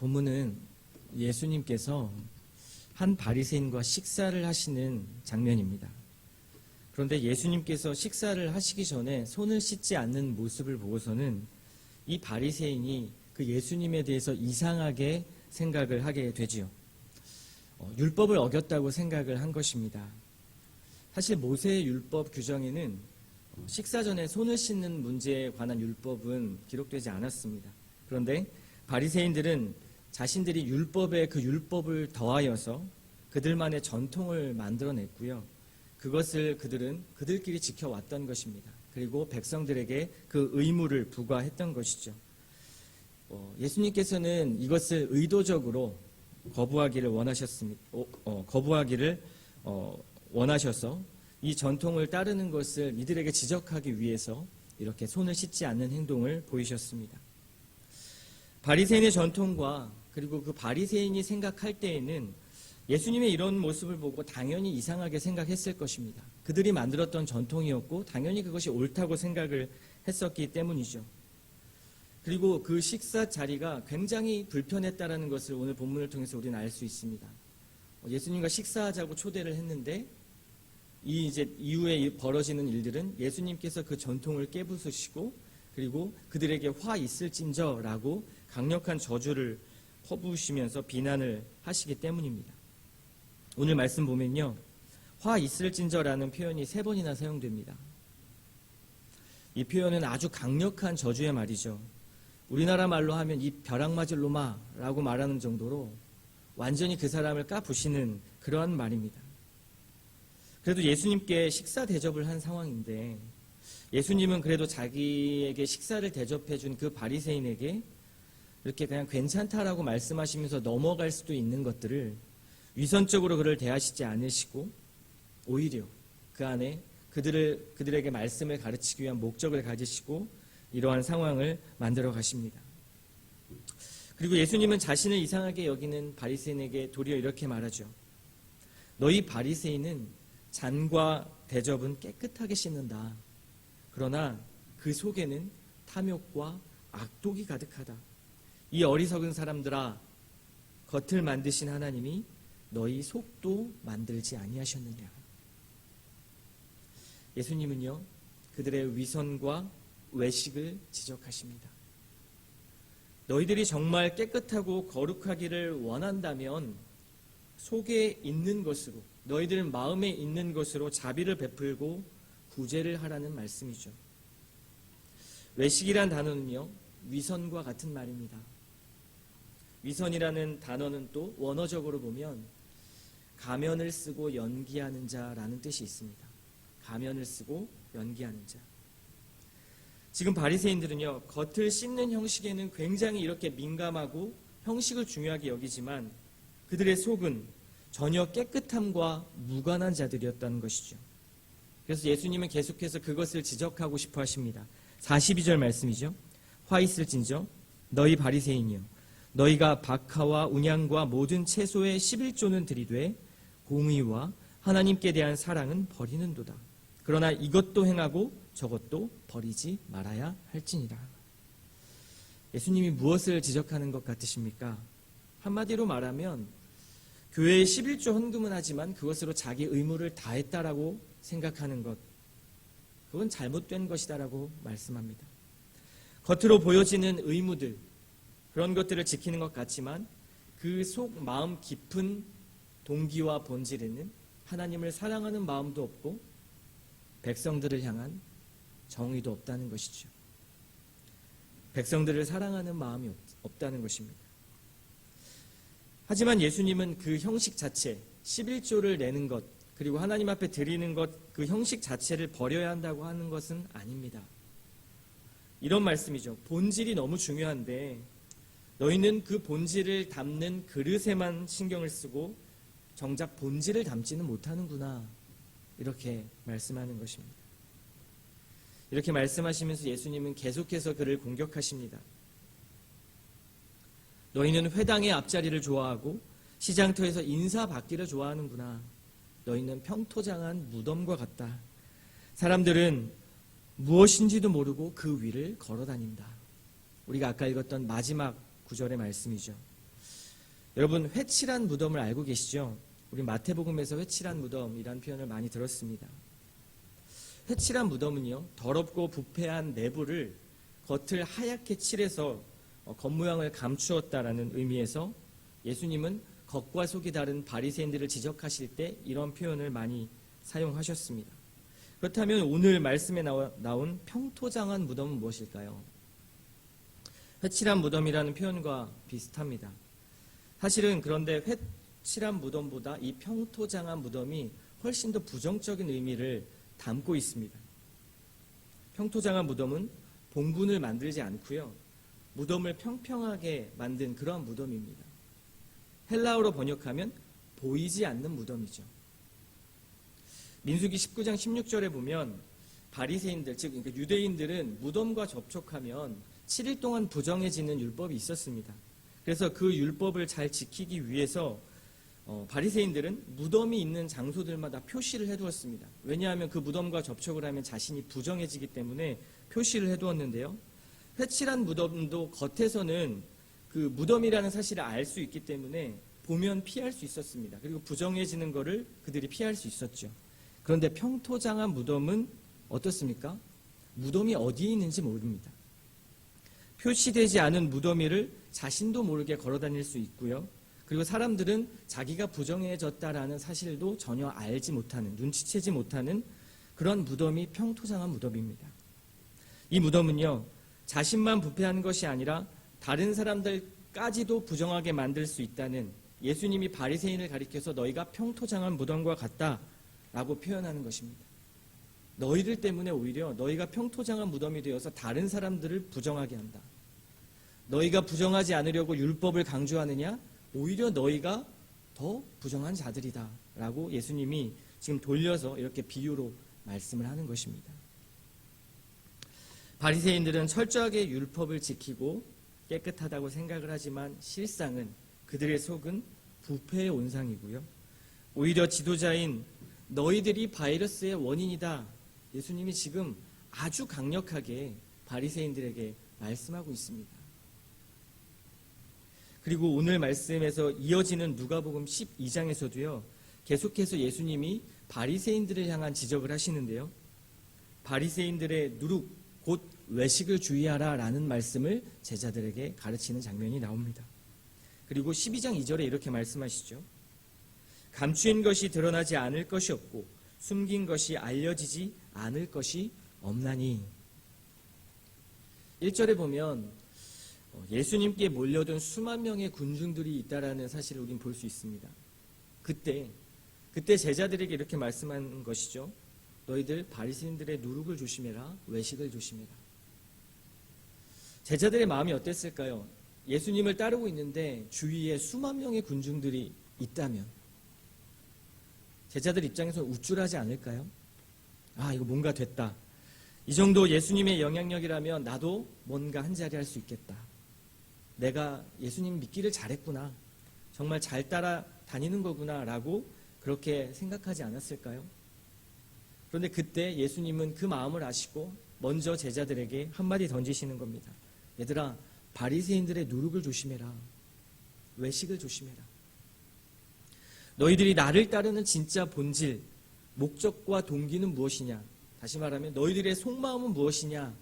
본문은 예수님께서 한 바리새인과 식사를 하시는 장면입니다. 그런데 예수님께서 식사를 하시기 전에 손을 씻지 않는 모습을 보고서는 이 바리새인이 그 예수님에 대해서 이상하게 생각을 하게 되지요. 율법을 어겼다고 생각을 한 것입니다. 사실 모세의 율법 규정에는 식사 전에 손을 씻는 문제에 관한 율법은 기록되지 않았습니다. 그런데 바리새인들은 자신들이 율법에 그 율법을 더하여서 그들만의 전통을 만들어냈고요. 그것을 그들은 그들끼리 지켜왔던 것입니다. 그리고 백성들에게 그 의무를 부과했던 것이죠. 예수님께서는 이것을 의도적으로 거부하기를 원하셔서 이 전통을 따르는 것을 이들에게 지적하기 위해서 이렇게 손을 씻지 않는 행동을 보이셨습니다. 바리새인의 전통과 그리고 그 바리새인이 생각할 때에는 예수님의 이런 모습을 보고 당연히 이상하게 생각했을 것입니다. 그들이 만들었던 전통이었고 당연히 그것이 옳다고 생각을 했었기 때문이죠. 그리고 그 식사 자리가 굉장히 불편했다라는 것을 오늘 본문을 통해서 우리는 알 수 있습니다. 예수님과 식사하자고 초대를 했는데 이제 이후에 벌어지는 일들은 예수님께서 그 전통을 깨부수시고 그리고 그들에게 화 있을진저라고 강력한 저주를 퍼부으시면서 비난을 하시기 때문입니다. 오늘 말씀 보면요. 화 있을진저라는 표현이 3번이나 사용됩니다. 이 표현은 아주 강력한 저주의 말이죠. 우리나라 말로 하면 이 벼락 맞을 놈아라고 말하는 정도로 완전히 그 사람을 까부시는 그러한 말입니다. 그래도 예수님께 식사 대접을 한 상황인데 예수님은 그래도 자기에게 식사를 대접해 준 그 바리새인에게 이렇게 그냥 괜찮다라고 말씀하시면서 넘어갈 수도 있는 것들을 위선적으로 그를 대하시지 않으시고 오히려 그 안에 그들에게 말씀을 가르치기 위한 목적을 가지시고 이러한 상황을 만들어 가십니다. 그리고 예수님은 자신을 이상하게 여기는 바리새인에게 도리어 이렇게 말하죠. 너희 바리새인은 잔과 대접은 깨끗하게 씻는다. 그러나 그 속에는 탐욕과 악독이 가득하다. 이 어리석은 사람들아, 겉을 만드신 하나님이 너희 속도 만들지 아니하셨느냐. 예수님은요, 그들의 위선과 외식을 지적하십니다. 너희들이 정말 깨끗하고 거룩하기를 원한다면 속에 있는 것으로, 너희들 마음에 있는 것으로 자비를 베풀고 구제를 하라는 말씀이죠. 외식이란 단어는요, 위선과 같은 말입니다. 위선이라는 단어는 또 원어적으로 보면 가면을 쓰고 연기하는 자라는 뜻이 있습니다. 가면을 쓰고 연기하는 자. 지금 바리새인들은요, 겉을 씻는 형식에는 굉장히 이렇게 민감하고 형식을 중요하게 여기지만 그들의 속은 전혀 깨끗함과 무관한 자들이었다는 것이죠. 그래서 예수님은 계속해서 그것을 지적하고 싶어 하십니다. 42절 말씀이죠. 화 있을진저 너희 바리새인이여, 너희가 박하와 운양과 모든 채소의 11조는 들이되 공의와 하나님께 대한 사랑은 버리는도다. 그러나 이것도 행하고 저것도 버리지 말아야 할지니라. 예수님이 무엇을 지적하는 것 같으십니까? 한마디로 말하면 교회에 11조 헌금은 하지만 그것으로 자기 의무를 다했다라고 생각하는 것, 그건 잘못된 것이다라고 말씀합니다. 겉으로 보여지는 의무들, 그런 것들을 지키는 것 같지만 그 속 마음 깊은 동기와 본질에는 하나님을 사랑하는 마음도 없고 백성들을 향한 정의도 없다는 것이죠. 백성들을 사랑하는 마음이 없다는 것입니다. 하지만 예수님은 그 형식 자체, 11조를 내는 것, 그리고 하나님 앞에 드리는 것, 그 형식 자체를 버려야 한다고 하는 것은 아닙니다. 이런 말씀이죠. 본질이 너무 중요한데 너희는 그 본질을 담는 그릇에만 신경을 쓰고 정작 본질을 담지는 못하는구나. 이렇게 말씀하는 것입니다. 이렇게 말씀하시면서 예수님은 계속해서 그를 공격하십니다. 너희는 회당의 앞자리를 좋아하고 시장터에서 인사받기를 좋아하는구나. 너희는 평토장한 무덤과 같다. 사람들은 무엇인지도 모르고 그 위를 걸어다닌다. 우리가 아까 읽었던 마지막 구절의 말씀이죠. 여러분, 회칠한 무덤을 알고 계시죠? 우리 마태복음에서 회칠한 무덤이라는 표현을 많이 들었습니다. 회칠한 무덤은요, 더럽고 부패한 내부를 겉을 하얗게 칠해서 겉모양을 감추었다라는 의미에서 예수님은 겉과 속이 다른 바리새인들을 지적하실 때 이런 표현을 많이 사용하셨습니다. 그렇다면 오늘 말씀에 나온 평토장한 무덤은 무엇일까요? 회칠한 무덤이라는 표현과 비슷합니다. 사실은 그런데 회칠한 무덤보다 이 평토장한 무덤이 훨씬 더 부정적인 의미를 담고 있습니다. 평토장한 무덤은 봉분을 만들지 않고요, 무덤을 평평하게 만든 그러한 무덤입니다. 헬라어로 번역하면 보이지 않는 무덤이죠. 민수기 19장 16절에 보면 바리새인들, 즉 유대인들은 무덤과 접촉하면 7일 동안 부정해지는 율법이 있었습니다. 그래서 그 율법을 잘 지키기 위해서 바리새인들은 무덤이 있는 장소들마다 표시를 해두었습니다. 왜냐하면 그 무덤과 접촉을 하면 자신이 부정해지기 때문에 표시를 해두었는데요. 회칠한 무덤도 겉에서는 그 무덤이라는 사실을 알 수 있기 때문에 보면 피할 수 있었습니다. 그리고 부정해지는 것을 그들이 피할 수 있었죠. 그런데 평토장한 무덤은 어떻습니까? 무덤이 어디에 있는지 모릅니다. 표시되지 않은 무덤위를 자신도 모르게 걸어다닐 수 있고요. 그리고 사람들은 자기가 부정해졌다라는 사실도 전혀 알지 못하는, 눈치채지 못하는 그런 무덤이 평토장한 무덤입니다. 이 무덤은요, 자신만 부패한 것이 아니라 다른 사람들까지도 부정하게 만들 수 있다는, 예수님이 바리새인을 가리켜서 너희가 평토장한 무덤과 같다라고 표현하는 것입니다. 너희들 때문에 오히려 너희가 평토장한 무덤이 되어서 다른 사람들을 부정하게 한다. 너희가 부정하지 않으려고 율법을 강조하느냐? 오히려 너희가 더 부정한 자들이다 라고 예수님이 지금 돌려서 이렇게 비유로 말씀을 하는 것입니다. 바리새인들은 철저하게 율법을 지키고 깨끗하다고 생각을 하지만 실상은 그들의 속은 부패의 온상이고요. 오히려 지도자인 너희들이 바이러스의 원인이다, 예수님이 지금 아주 강력하게 바리새인들에게 말씀하고 있습니다. 그리고 오늘 말씀에서 이어지는 누가복음 12장에서도요. 계속해서 예수님이 바리새인들을 향한 지적을 하시는데요. 바리새인들의 누룩, 곧 외식을 주의하라 라는 말씀을 제자들에게 가르치는 장면이 나옵니다. 그리고 12장 2절에 이렇게 말씀하시죠. 감추인 것이 드러나지 않을 것이 없고 숨긴 것이 알려지지 않을 것이 없나니. 1절에 보면 예수님께 몰려든 수만 명의 군중들이 있다라는 사실을 우린 볼 수 있습니다. 그때 제자들에게 이렇게 말씀한 것이죠. 너희들 바리새인들의 누룩을 조심해라, 외식을 조심해라. 제자들의 마음이 어땠을까요? 예수님을 따르고 있는데 주위에 수만 명의 군중들이 있다면 제자들 입장에서 우쭐하지 않을까요? 아, 이거 뭔가 됐다. 이 정도 예수님의 영향력이라면 나도 뭔가 한 자리 할 수 있겠다. 내가 예수님 믿기를 잘했구나. 정말 잘 따라다니는 거구나 라고 그렇게 생각하지 않았을까요? 그런데 그때 예수님은 그 마음을 아시고 먼저 제자들에게 한마디 던지시는 겁니다. 얘들아, 바리새인들의 누룩을 조심해라. 외식을 조심해라. 너희들이 나를 따르는 진짜 본질, 목적과 동기는 무엇이냐? 다시 말하면 너희들의 속마음은 무엇이냐?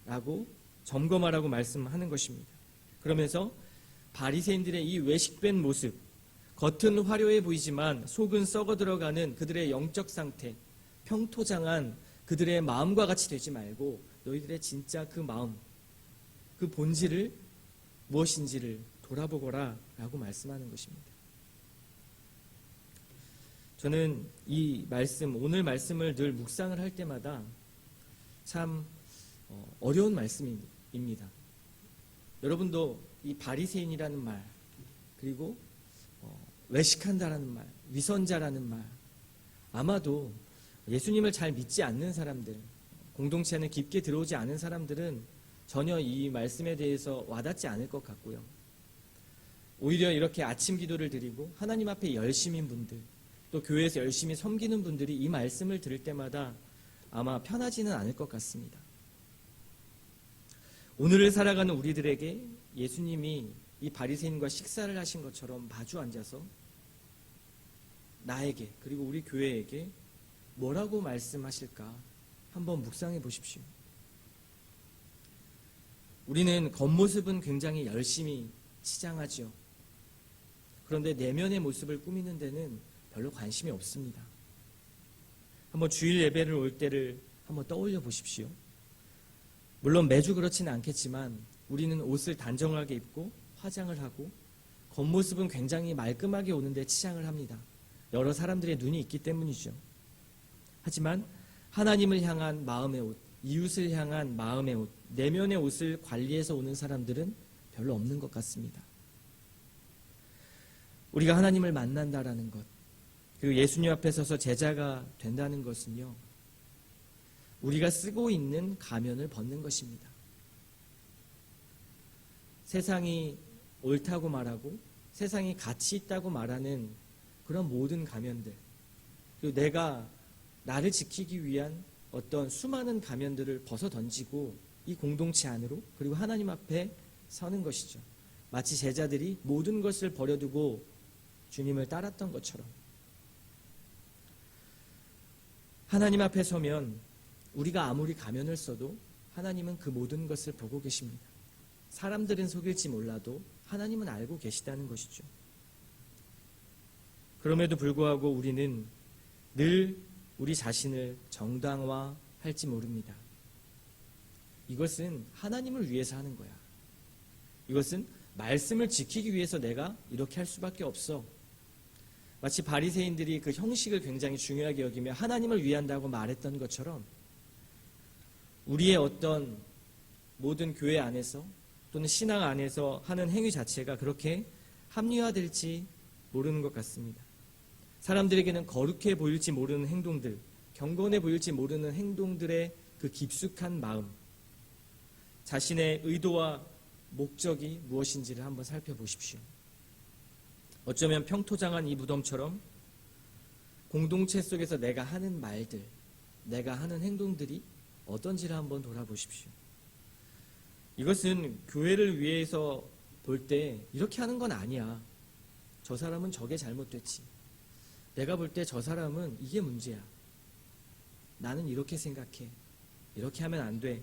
라고 점검하라고 말씀하는 것입니다. 그러면서 바리새인들의 이 외식된 모습, 겉은 화려해 보이지만 속은 썩어 들어가는 그들의 영적 상태, 평토장한 그들의 마음과 같이 되지 말고 너희들의 진짜 그 마음, 그 본질을 무엇인지를 돌아보거라 라고 말씀하는 것입니다. 저는 이 말씀, 오늘 말씀을 늘 묵상을 할 때마다 참 어려운 말씀입니다. 여러분도 이 바리새인이라는 말, 그리고 외식한다라는 말, 위선자라는 말, 아마도 예수님을 잘 믿지 않는 사람들, 공동체 안에 깊게 들어오지 않은 사람들은 전혀 이 말씀에 대해서 와닿지 않을 것 같고요. 오히려 이렇게 아침 기도를 드리고 하나님 앞에 열심인 분들, 또 교회에서 열심히 섬기는 분들이 이 말씀을 들을 때마다 아마 편하지는 않을 것 같습니다. 오늘을 살아가는 우리들에게 예수님이 이 바리새인과 식사를 하신 것처럼 마주 앉아서 나에게 그리고 우리 교회에게 뭐라고 말씀하실까 한번 묵상해 보십시오. 우리는 겉모습은 굉장히 열심히 치장하죠. 그런데 내면의 모습을 꾸미는 데는 별로 관심이 없습니다. 한번 주일 예배를 올 때를 한번 떠올려 보십시오. 물론 매주 그렇지는 않겠지만 우리는 옷을 단정하게 입고 화장을 하고 겉모습은 굉장히 말끔하게 오는데 치장을 합니다. 여러 사람들의 눈이 있기 때문이죠. 하지만 하나님을 향한 마음의 옷, 이웃을 향한 마음의 옷, 내면의 옷을 관리해서 오는 사람들은 별로 없는 것 같습니다. 우리가 하나님을 만난다라는 것, 그리고 예수님 앞에 서서 제자가 된다는 것은요, 우리가 쓰고 있는 가면을 벗는 것입니다. 세상이 옳다고 말하고 세상이 가치 있다고 말하는 그런 모든 가면들, 그리고 내가 나를 지키기 위한 어떤 수많은 가면들을 벗어 던지고 이 공동체 안으로 그리고 하나님 앞에 서는 것이죠. 마치 제자들이 모든 것을 버려두고 주님을 따랐던 것처럼 하나님 앞에 서면 우리가 아무리 가면을 써도 하나님은 그 모든 것을 보고 계십니다. 사람들은 속일지 몰라도 하나님은 알고 계시다는 것이죠. 그럼에도 불구하고 우리는 늘 우리 자신을 정당화할지 모릅니다. 이것은 하나님을 위해서 하는 거야. 이것은 말씀을 지키기 위해서 내가 이렇게 할 수밖에 없어. 마치 바리새인들이 그 형식을 굉장히 중요하게 여기며 하나님을 위한다고 말했던 것처럼 우리의 어떤 모든 교회 안에서 또는 신앙 안에서 하는 행위 자체가 그렇게 합리화될지 모르는 것 같습니다. 사람들에게는 거룩해 보일지 모르는 행동들, 경건해 보일지 모르는 행동들의 그 깊숙한 마음, 자신의 의도와 목적이 무엇인지를 한번 살펴보십시오. 어쩌면 평토장한 이 무덤처럼 공동체 속에서 내가 하는 말들, 내가 하는 행동들이 어떤지를 한번 돌아보십시오. 이것은 교회를 위해서 볼 때 이렇게 하는 건 아니야. 저 사람은 저게 잘못됐지. 내가 볼 때 저 사람은 이게 문제야. 나는 이렇게 생각해. 이렇게 하면 안 돼.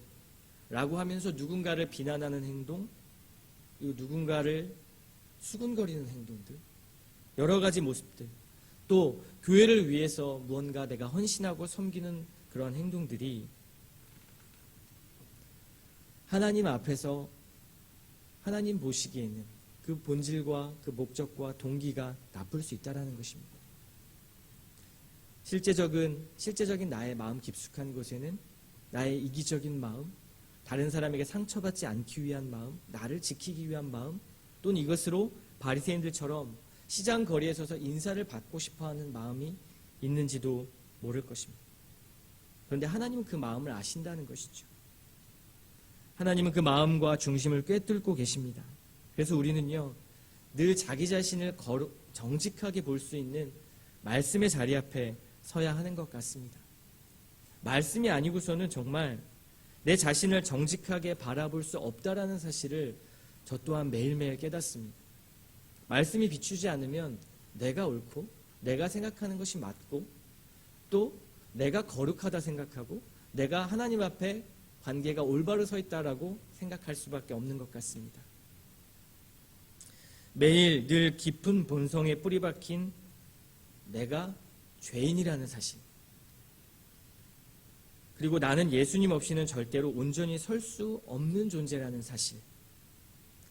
라고 하면서 누군가를 비난하는 행동, 그리고 누군가를 수군거리는 행동들, 여러 가지 모습들, 또 교회를 위해서 무언가 내가 헌신하고 섬기는 그런 행동들이 하나님 앞에서 하나님 보시기에는 그 본질과 그 목적과 동기가 나쁠 수 있다는 것입니다. 실제적인 나의 마음 깊숙한 곳에는 나의 이기적인 마음, 다른 사람에게 상처받지 않기 위한 마음, 나를 지키기 위한 마음, 또는 이것으로 바리새인들처럼 시장 거리에 서서 인사를 받고 싶어하는 마음이 있는지도 모를 것입니다. 그런데 하나님은 그 마음을 아신다는 것이죠. 하나님은 그 마음과 중심을 꿰뚫고 계십니다. 그래서 우리는요, 늘 자기 자신을 정직하게 볼 수 있는 말씀의 자리 앞에 서야 하는 것 같습니다. 말씀이 아니고서는 정말 내 자신을 정직하게 바라볼 수 없다라는 사실을 저 또한 매일매일 깨닫습니다. 말씀이 비추지 않으면 내가 옳고 내가 생각하는 것이 맞고 또 내가 거룩하다 생각하고 내가 하나님 앞에 관계가 올바로 서 있다라고 생각할 수밖에 없는 것 같습니다. 매일 늘 깊은 본성에 뿌리 박힌 내가 죄인이라는 사실, 그리고 나는 예수님 없이는 절대로 온전히 설 수 없는 존재라는 사실,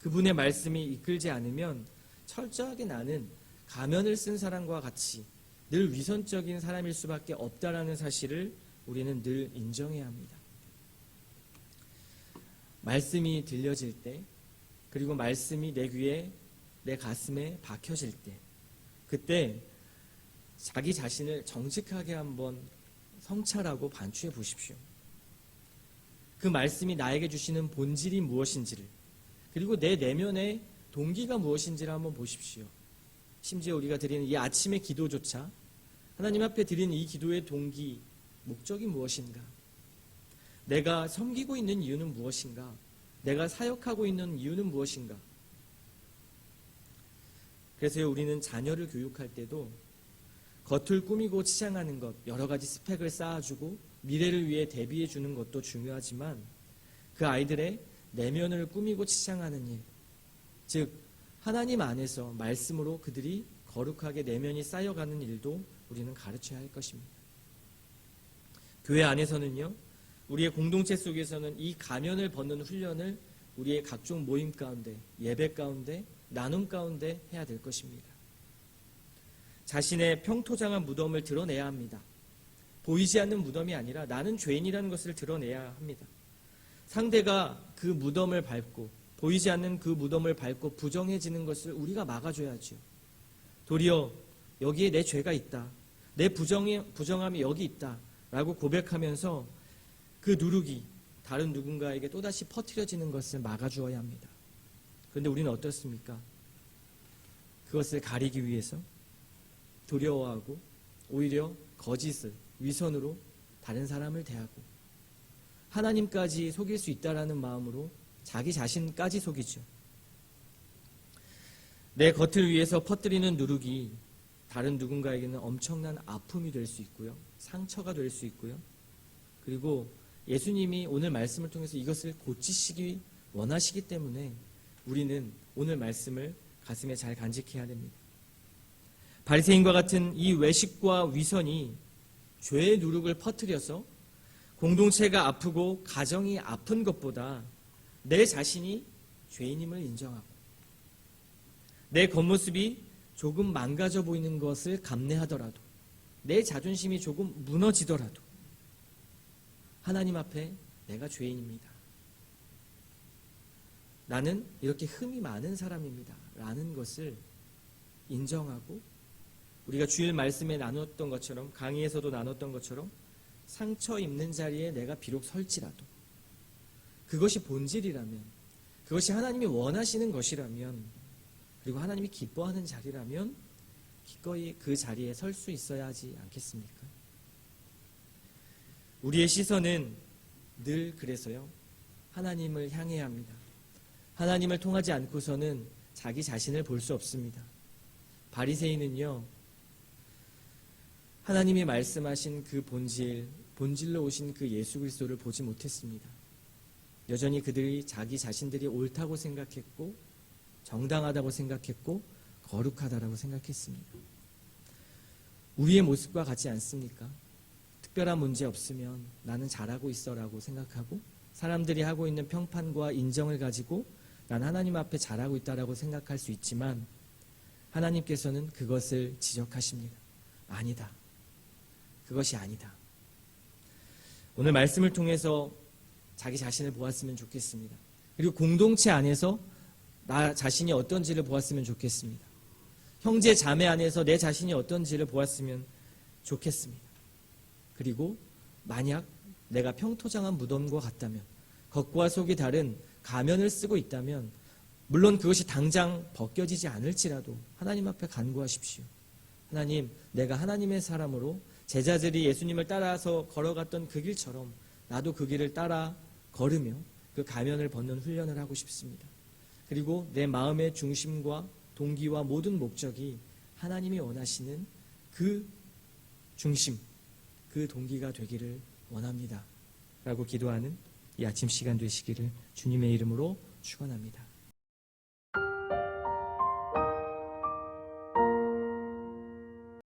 그분의 말씀이 이끌지 않으면 철저하게 나는 가면을 쓴 사람과 같이 늘 위선적인 사람일 수밖에 없다라는 사실을 우리는 늘 인정해야 합니다. 말씀이 들려질 때, 그리고 말씀이 내 귀에, 내 가슴에 박혀질 때, 그때 자기 자신을 정직하게 한번 성찰하고 반추해 보십시오. 그 말씀이 나에게 주시는 본질이 무엇인지를, 그리고 내 내면의 동기가 무엇인지를 한번 보십시오. 심지어 우리가 드리는 이 아침의 기도조차 하나님 앞에 드리는 이 기도의 동기, 목적이 무엇인가? 내가 섬기고 있는 이유는 무엇인가? 내가 사역하고 있는 이유는 무엇인가? 그래서 우리는 자녀를 교육할 때도 겉을 꾸미고 치장하는 것, 여러 가지 스펙을 쌓아주고 미래를 위해 대비해 주는 것도 중요하지만 그 아이들의 내면을 꾸미고 치장하는 일, 즉 하나님 안에서 말씀으로 그들이 거룩하게 내면이 쌓여가는 일도 우리는 가르쳐야 할 것입니다. 교회 안에서는요, 우리의 공동체 속에서는 이 가면을 벗는 훈련을 우리의 각종 모임 가운데, 예배 가운데, 나눔 가운데 해야 될 것입니다. 자신의 평토장한 무덤을 드러내야 합니다. 보이지 않는 무덤이 아니라 나는 죄인이라는 것을 드러내야 합니다. 상대가 그 무덤을 밟고 보이지 않는 그 무덤을 밟고 부정해지는 것을 우리가 막아줘야죠. 도리어 여기에 내 죄가 있다. 내 부정함이 여기 있다. 라고 고백하면서 그 누룩이 다른 누군가에게 또다시 퍼뜨려지는 것을 막아주어야 합니다. 그런데 우리는 어떻습니까? 그것을 가리기 위해서 두려워하고 오히려 거짓을 위선으로 다른 사람을 대하고 하나님까지 속일 수 있다라는 마음으로 자기 자신까지 속이죠. 내 겉을 위해서 퍼뜨리는 누룩이 다른 누군가에게는 엄청난 아픔이 될 수 있고요. 상처가 될 수 있고요. 그리고 예수님이 오늘 말씀을 통해서 이것을 고치시기 원하시기 때문에 우리는 오늘 말씀을 가슴에 잘 간직해야 됩니다. 바리새인과 같은 이 외식과 위선이 죄의 누룩을 퍼뜨려서 공동체가 아프고 가정이 아픈 것보다 내 자신이 죄인임을 인정하고 내 겉모습이 조금 망가져 보이는 것을 감내하더라도 내 자존심이 조금 무너지더라도 하나님 앞에 내가 죄인입니다. 나는 이렇게 흠이 많은 사람입니다. 라는 것을 인정하고 우리가 주일 말씀에 나눴던 것처럼 강의에서도 나눴던 것처럼 상처 입는 자리에 내가 비록 설지라도 그것이 본질이라면 그것이 하나님이 원하시는 것이라면 그리고 하나님이 기뻐하는 자리라면 기꺼이 그 자리에 설 수 있어야 하지 않겠습니까? 우리의 시선은 늘 그래서요 하나님을 향해야 합니다. 하나님을 통하지 않고서는 자기 자신을 볼 수 없습니다. 바리새인은요 하나님이 말씀하신 그 본질로 오신 그 예수 그리스도를 보지 못했습니다. 여전히 그들이 자기 자신들이 옳다고 생각했고 정당하다고 생각했고 거룩하다라고 생각했습니다. 우리의 모습과 같지 않습니까? 특별한 문제 없으면 나는 잘하고 있어라고 생각하고 사람들이 하고 있는 평판과 인정을 가지고 난 하나님 앞에 잘하고 있다라고 생각할 수 있지만 하나님께서는 그것을 지적하십니다. 아니다. 그것이 아니다. 오늘 말씀을 통해서 자기 자신을 보았으면 좋겠습니다. 그리고 공동체 안에서 나 자신이 어떤지를 보았으면 좋겠습니다. 형제 자매 안에서 내 자신이 어떤지를 보았으면 좋겠습니다. 그리고 만약 내가 평토장한 무덤과 같다면 겉과 속이 다른 가면을 쓰고 있다면 물론 그것이 당장 벗겨지지 않을지라도 하나님 앞에 간구하십시오. 하나님, 내가 하나님의 사람으로 제자들이 예수님을 따라서 걸어갔던 그 길처럼 나도 그 길을 따라 걸으며 그 가면을 벗는 훈련을 하고 싶습니다. 그리고 내 마음의 중심과 동기와 모든 목적이 하나님이 원하시는 그 중심, 그 동기가 되기를 원합니다. 라고 기도하는 이 아침 시간 되시기를 주님의 이름으로 축원합니다.